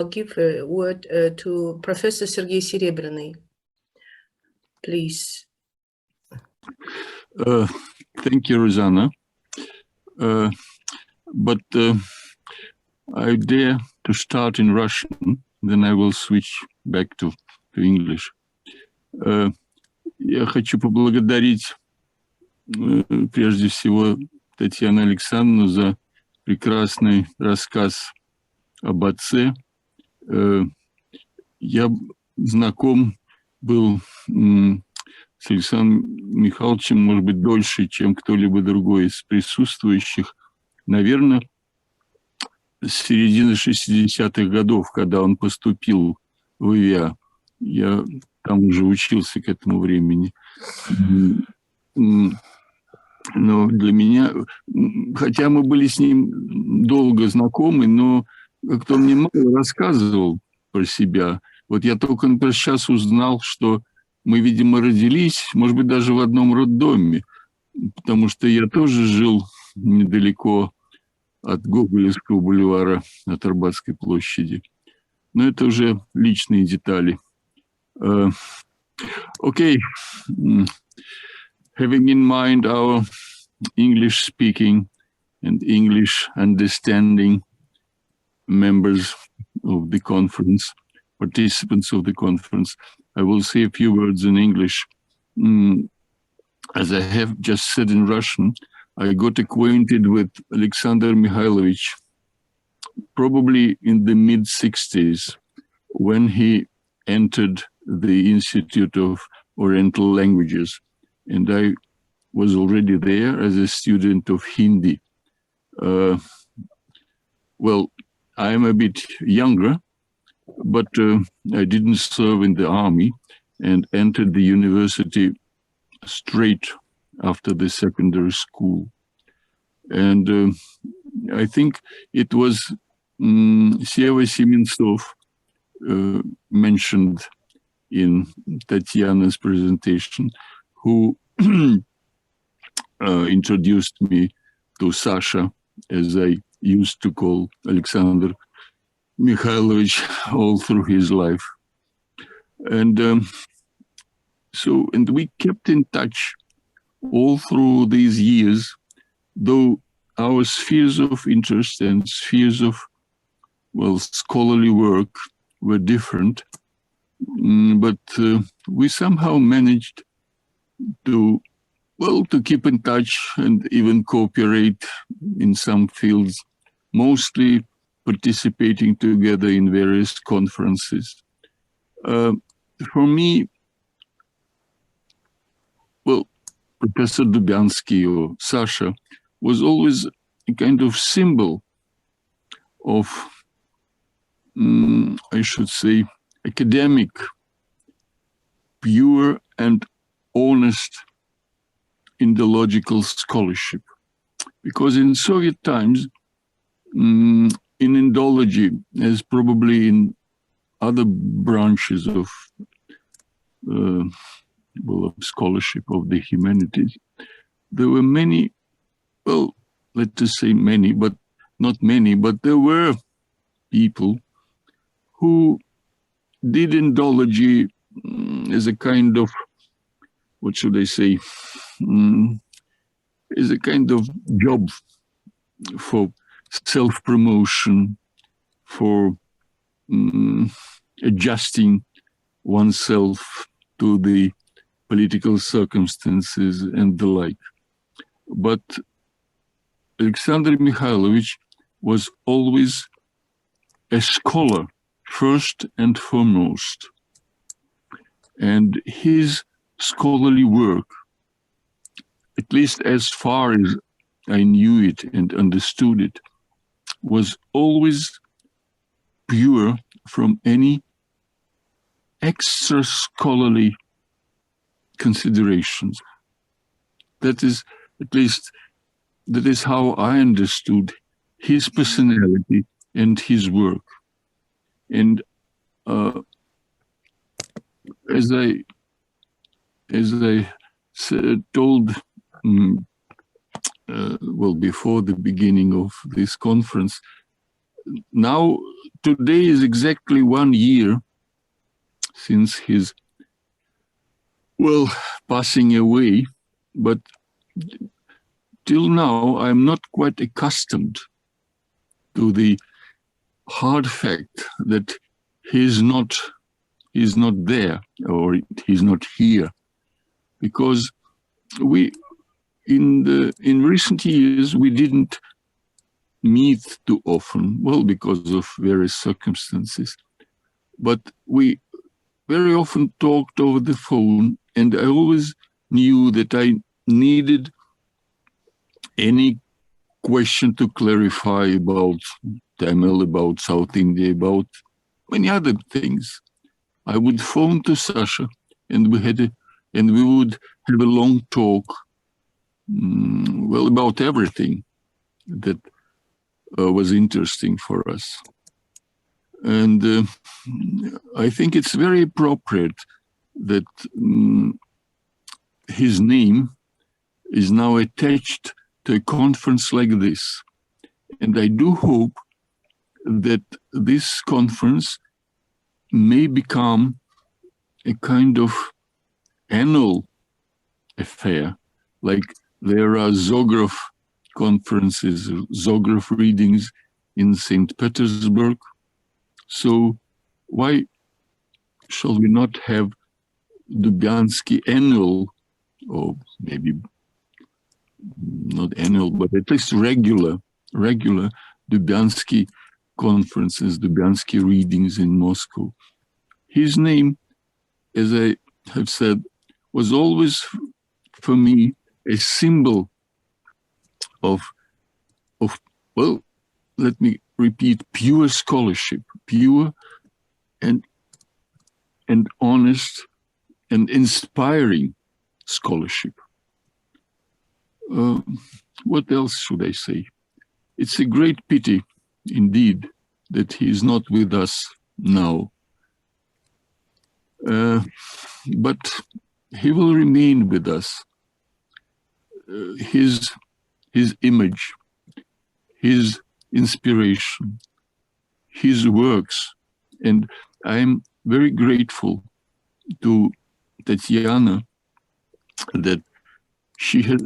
I'll give a word to Professor Sergei Серебряный. Please. Thank you, Rosanna. But I dare to start in Russian, then I will switch back to English. Я хочу поблагодарить прежде всего Татьяну Александровну за прекрасный рассказ об отце. Я знаком был с Александром Михайловичем, может быть, дольше, чем кто-либо другой из присутствующих. Наверное, с середины 60-х годов, когда он поступил в ИВИА. Я там уже учился к этому времени. Но для меня, хотя мы были с ним долго знакомы, но как-то он мне мало рассказывал про себя. Вот я только, например, сейчас узнал, что мы, видимо, родились, может быть, даже в одном роддоме, потому что я тоже жил недалеко от Гоголевского бульвара, от Арбатской площади. Но это уже личные детали. Okay. Having in mind our English speaking and English understanding members of the conference, participants of the conference, I will say a few words in English. As I have just said in Russian, I got acquainted with Alexander Mihайлович probably in the mid-60s when he entered the Institute of Oriental Languages. And I was already there as a student of Hindi. Well, I'm a bit younger, but I didn't serve in the army and entered the university straight after the secondary school. And I think it was Seva Sementsov mentioned in Tatiana's presentation, who introduced me to Sasha, as I used to call Alexander Mikhailovich all through his life. And and we kept in touch all through these years, though our spheres of interest and spheres of, well, scholarly work were different. But we somehow managed to keep in touch and even cooperate in some fields, mostly participating together in various conferences. For me, well, Professor Dubyansky or Sasha was always a kind of symbol of, I should say, academic, pure and honest Indological scholarship. Because in Soviet times, in Indology, as probably in other branches of scholarship of the humanities, there were many, well, let us say many, but not many, but there were people who did Indology as a kind of, what should I say, as a kind of job for self-promotion, for adjusting oneself to the political circumstances and the like. But Alexander Mikhailovich was always a scholar, first and foremost. And his scholarly work, at least as far as I knew it and understood it, was always pure from any extra scholarly considerations. That is, at least, that is how I understood his personality and his work. And as I told, well, before the beginning of this conference, now, today is exactly 1 year since his, well, passing away, but till now I'm not quite accustomed to the hard fact that he's not there, or he's not here, because we in recent years we didn't meet too often, well, because of various circumstances, but we very often talked over the phone, and I always knew that I needed any question to clarify about Tamil, about South India, about many other things. I would phone to Sasha, and we would have a long talk, well, about everything that was interesting for us. And I think it's very appropriate that his name is now attached to a conference like this. And I do hope that this conference may become a kind of annual affair, like there are Zograf conferences, Zograf readings in St. Petersburg. So why shall we not have Dubyansky annual, or maybe not annual, but at least regular Dubyansky conferences, Dubyansky readings in Moscow. His name, as I have said, was always for me a symbol of well, let me repeat, pure scholarship, pure and honest and inspiring scholarship. What else should I say? It's a great pity, indeed, that he is not with us now. But he will remain with us. His image, his inspiration, his works. And I'm very grateful to Tatiana that she has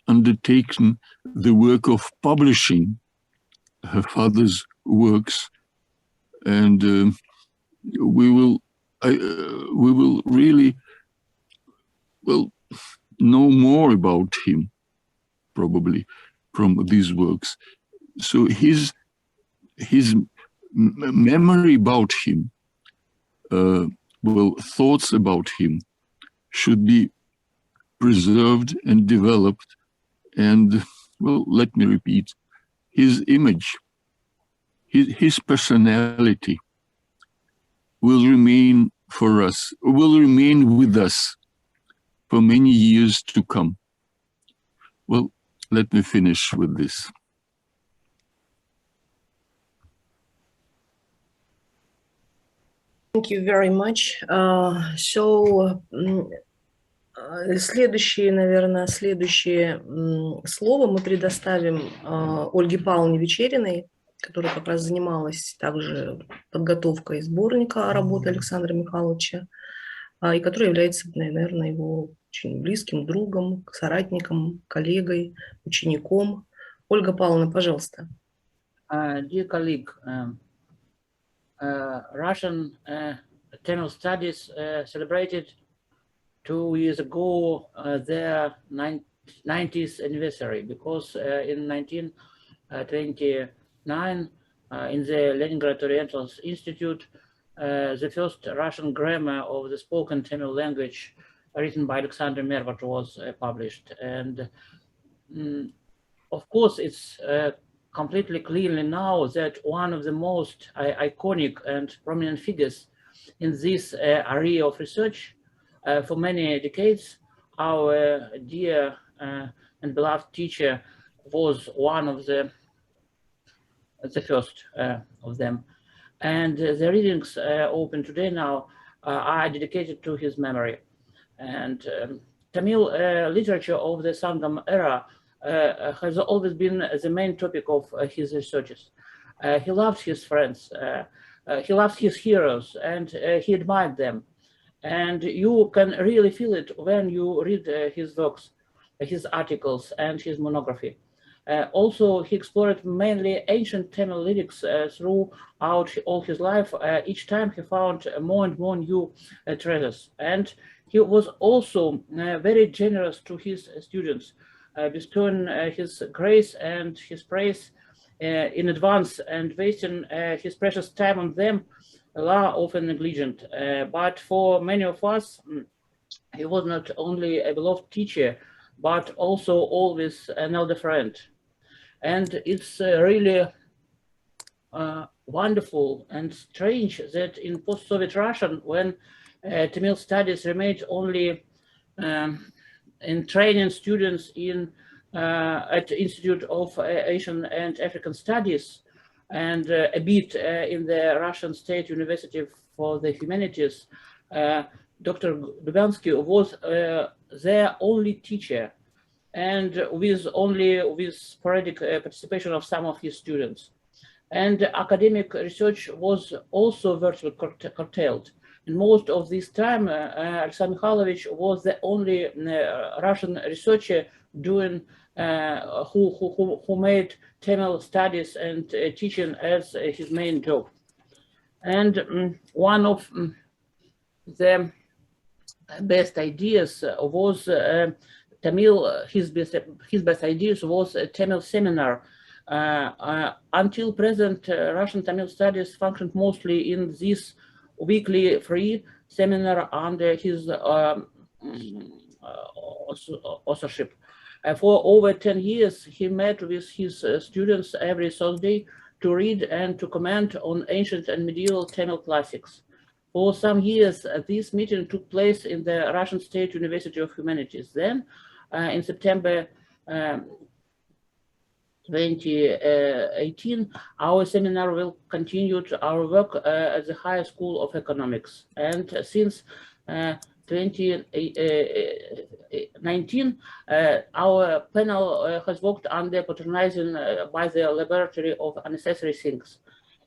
undertaken the work of publishing her father's works, and we will really, well, know more about him probably from these works. So his memory about him, well, thoughts about him should be preserved and developed. And, well, let me repeat, his image, his personality will remain for us, will remain with us for many years to come. Well, let me finish with this. Thank you very much. Следующее слово мы предоставим Ольге Павловне Вечериной, которая как раз занималась также подготовкой сборника работы Александра Михайловича, и которая является, наверное, его очень близким другом, соратником, коллегой, учеником. Ольга Павловна, пожалуйста. Dear colleague, Russian Tamil Studies celebrated 2 years ago their 90th anniversary, because in 1929 in the Leningrad Oriental Institute the first Russian grammar of the spoken Tamil language written by Alexander was published. And of course it's completely clearly now that one of the most iconic and prominent figures in this area of research for many decades, our dear and beloved teacher was one of the first of them. And the readings open today now are dedicated to his memory. And Tamil literature of the Sangam era has always been the main topic of his researches. He loved his friends. He loved his heroes, and he admired them. And you can really feel it when you read his works, his articles, and his monography. Also, he explored mainly ancient Tamil lyrics throughout all his life. Each time he found more and more new treasures. And he was also very generous to his students, bestowing his grace and his praise in advance, and wasting his precious time on them are often negligent. But for many of us, he was not only a beloved teacher, but also always an elder friend. And it's really wonderful and strange that in post-Soviet Russia, when Tamil studies remained only in training students at the Institute of Asian and African Studies, and a bit in the Russian State University for the Humanities, Dr. Dubyansky was their only teacher, and with sporadic participation of some of his students. And academic research was also virtually curtailed. And most of this time, Alexander Mihайлович was the only Russian researcher doing who made Tamil studies and teaching as his main job. And one of the best ideas was Tamil. His best ideas was a Tamil seminar. Until present, Russian Tamil studies functioned mostly in this weekly free seminar under his authorship. For over 10 years, he met with his students every Thursday to read and to comment on ancient and medieval Tamil classics. For some years, this meeting took place in the Russian State University of Humanities. Then, in September 2018, our seminar will continue our work at the Higher School of Economics. And since 2019, our panel has worked under patronizing by the Laboratory of Unnecessary Things.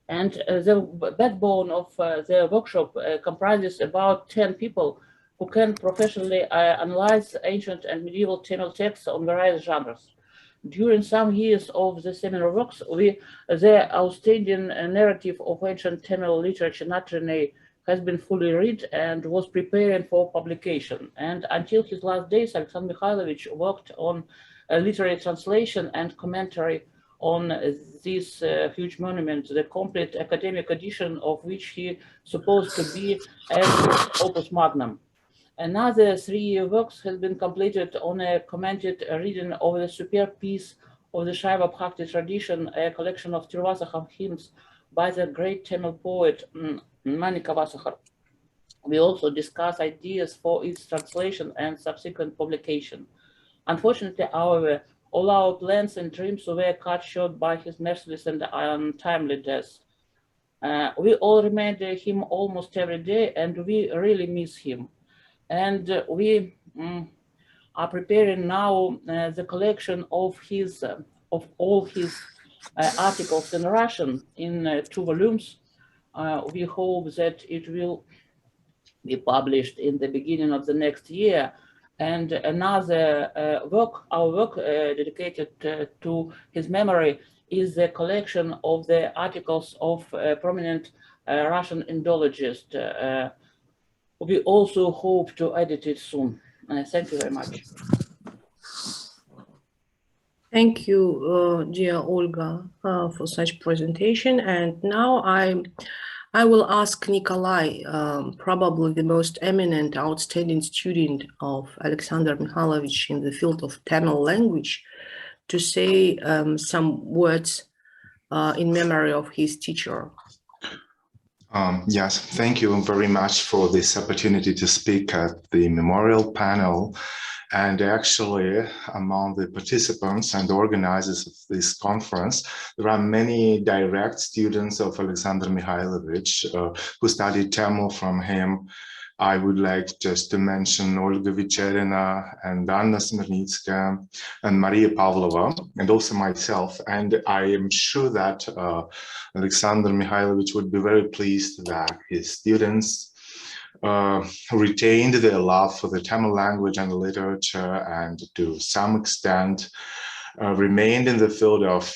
And the backbone of the workshop comprises about 10 people who can professionally analyze ancient and medieval Tamil texts on various genres. During some years of the seminar works, the outstanding narrative of ancient Tamil literature, Natrene, has been fully read and was preparing for publication. And until his last days, Alexander Mihайлович worked on a literary translation and commentary on this huge monument, the complete academic edition of which he supposed to be as opus magnum. Another 3 works has been completed on a commented reading of the superb piece of the Shaiva Bhakti tradition, a collection of Tiruvasaham hymns by the great Tamil poet Manika Vasahar. We also discuss ideas for its translation and subsequent publication. Unfortunately, however, all our plans and dreams were cut short by his merciless and untimely death. We all remember him almost every day, and we really miss him. And we are preparing now the collection of all his articles in Russian in 2 volumes. We hope that it will be published in the beginning of the next year. And another our work dedicated to his memory is the collection of the articles of prominent Russian Indologist. We also hope to edit it soon. Thank you very much. Thank you, dear Olga, for such presentation. And now I will ask Nikolai, probably the most eminent, outstanding student of Alexander Mihайлович in the field of Tamil language, to say some words in memory of his teacher. Yes, thank you very much for this opportunity to speak at the memorial panel. And actually, among the participants and organizers of this conference, there are many direct students of Alexander Mihайлович who studied Tamil from him. I would like just to mention Olga Вечерина and Anna Smirnitska and Maria Pavlova, and also myself. And I am sure that Alexander Mihайлович would be very pleased that his students retained their love for the Tamil language and literature, and to some extent remained in the field of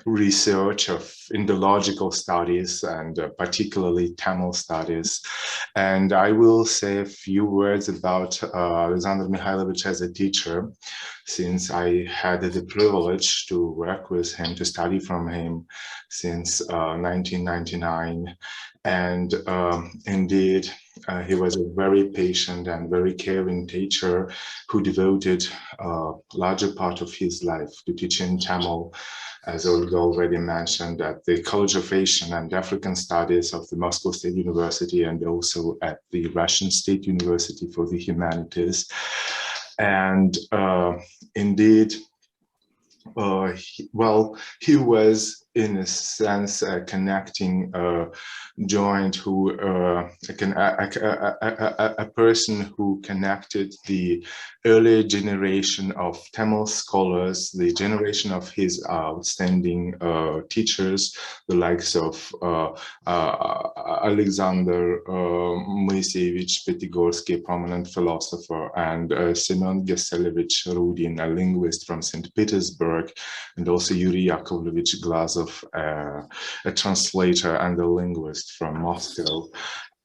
research of Indological studies and particularly Tamil studies. And I will say a few words about Alexander Mihайлович as a teacher, since I had the privilege to work with him, to study from him since 1999. And indeed, he was a very patient and very caring teacher who devoted a larger part of his life to teaching Tamil, as Olga already mentioned, at the College of Asian and African Studies of the Moscow State University, and also at the Russian State University for the Humanities. And indeed, he was in a sense a connecting joint, who a person who connected the earlier generation of Tamil scholars, the generation of his outstanding teachers, the likes of Alexander Moiseyevich Petigorsky, a prominent philosopher, and Semyon Geselevich Rudin, a linguist from St. Petersburg, and also Yuri Yakovlevich Glazov, a translator and a linguist from Moscow.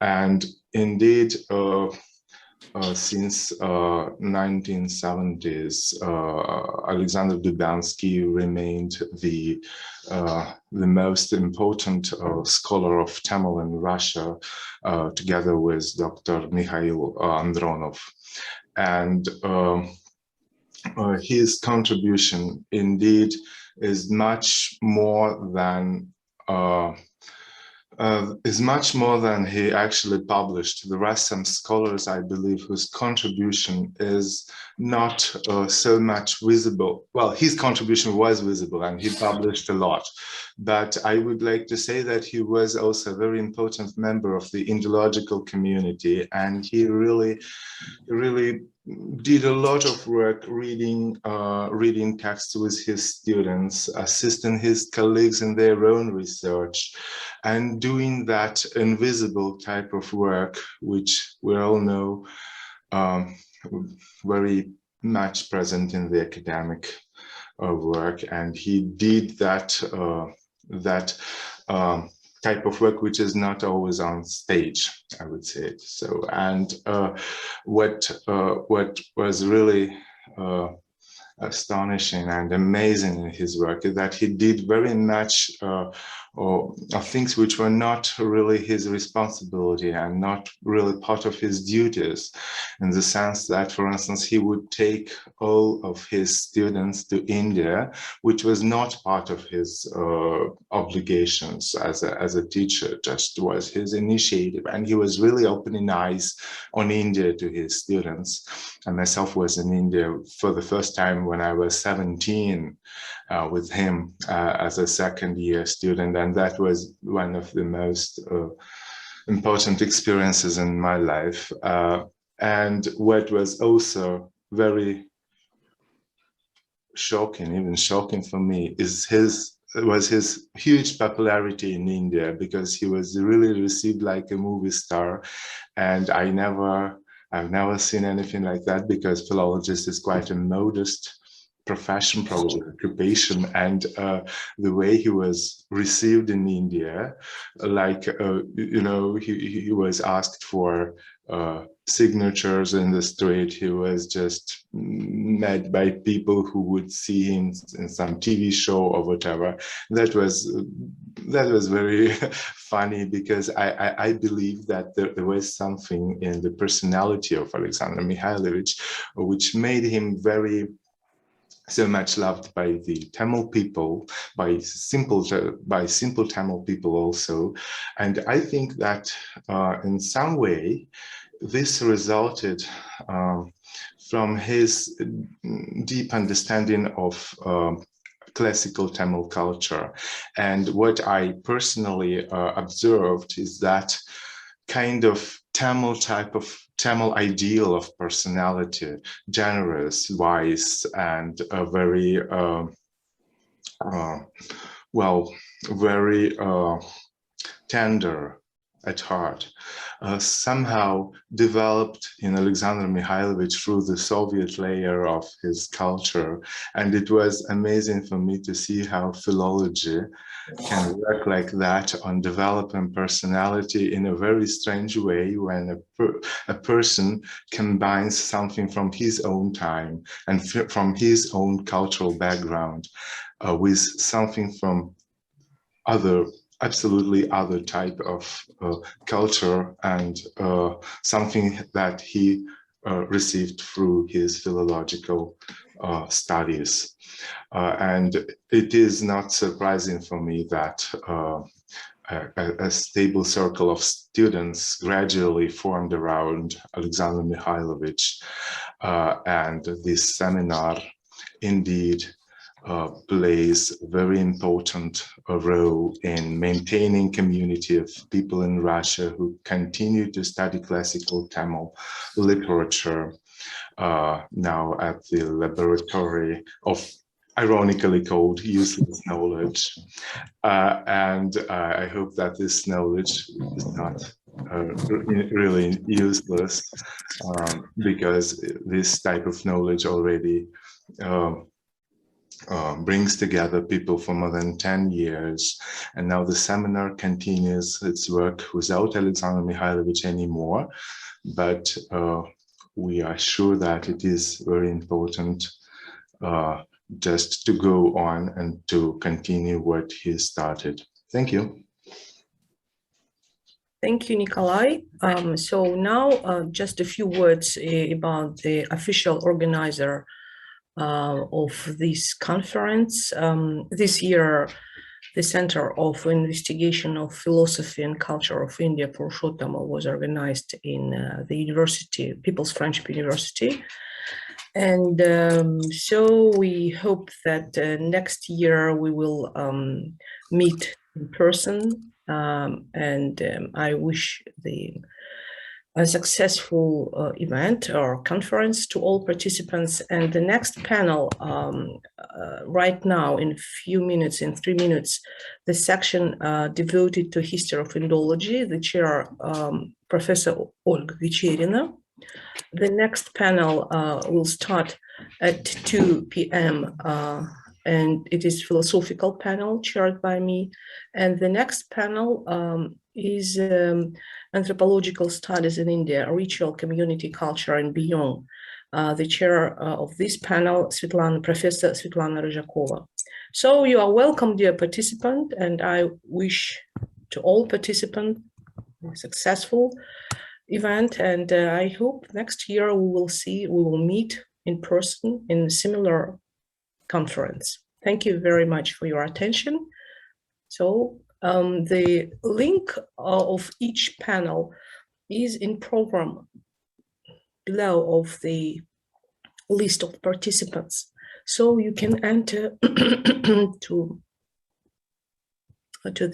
And indeed, since 1970s, Alexander Dubyansky remained the most important scholar of Tamil in Russia, together with Dr. Mikhail Andronov. And his contribution indeed is much more than he actually published. There are some scholars, I believe, whose contribution is not so much visible. Well, his contribution was visible and he published a lot, but I would like to say that he was also a very important member of the Indological community, and he really did a lot of work reading texts with his students, assisting his colleagues in their own research, and doing that invisible type of work, which we all know very much present in the academic work. And he did that type of work which is not always on stage, I would say. So, and what was really astonishing and amazing in his work is that he did very much things which were not really his responsibility and not really part of his duties, in the sense that, for instance, he would take all of his students to India, which was not part of his obligations as a teacher, just was his initiative. And he was really opening eyes on India to his students. I myself was in India for the first time when I was 17 with him as a second-year student, and that was one of the most important experiences in my life. And what was also very shocking, even shocking for me, is his huge popularity in India, because he was really received like a movie star. And I've never seen anything like that, because philologist is quite a modest profession, probably occupation, and the way he was received in India, like he was asked for signatures in the street. He was just met by people who would see him in some TV show or whatever. That was very funny, because I believe that there was something in the personality of Alexander Mihайлович which made him so much loved by the Tamil people, by simple Tamil people also. And I think that in some way this resulted from his deep understanding of classical Tamil culture. And what I personally observed is that kind of Tamil ideal of personality, generous, wise, and very very tender at heart, somehow developed in Alexander Mihайлович through the Soviet layer of his culture. And it was amazing for me to see how philology can work like that on developing personality in a very strange way when a person combines something from his own time and from his own cultural background with something from absolutely other type of culture and something that he received through his philological studies. And it is not surprising for me that a stable circle of students gradually formed around Alexander Mihайлович, and this seminar indeed plays a very important role in maintaining community of people in Russia who continue to study classical Tamil literature now at the laboratory of ironically called useless knowledge. And I hope that this knowledge is not really useless, because this type of knowledge already brings together people for more than 10 years. And now the seminar continues its work without Alexander Mihайлович anymore. But we are sure that it is very important just to go on and to continue what he started. Thank you. Thank you, Nikolai. So now just a few words about the official organizer of this conference. This year, the Center of Investigation of Philosophy and Culture of India, Purushottama, was organized in the university, People's Friendship University. And so we hope that next year we will meet in person, and I wish a successful event or conference to all participants. And the next panel, right now in a few minutes, in 3 minutes, the section devoted to history of Indology, the chair, Professor Ольги Вечерина. The next panel will start at 2 p.m. And it is philosophical panel chaired by me. And the next panel is Anthropological Studies in India, Ritual, Community, Culture, and Beyond. The chair of this panel, Professor Svetlana Ryzhakova. So you are welcome, dear participant, and I wish to all participants a successful event. And I hope next year we will meet in person in a similar conference. Thank you very much for your attention. So the link of each panel is in program below of the list of participants. So you can enter to this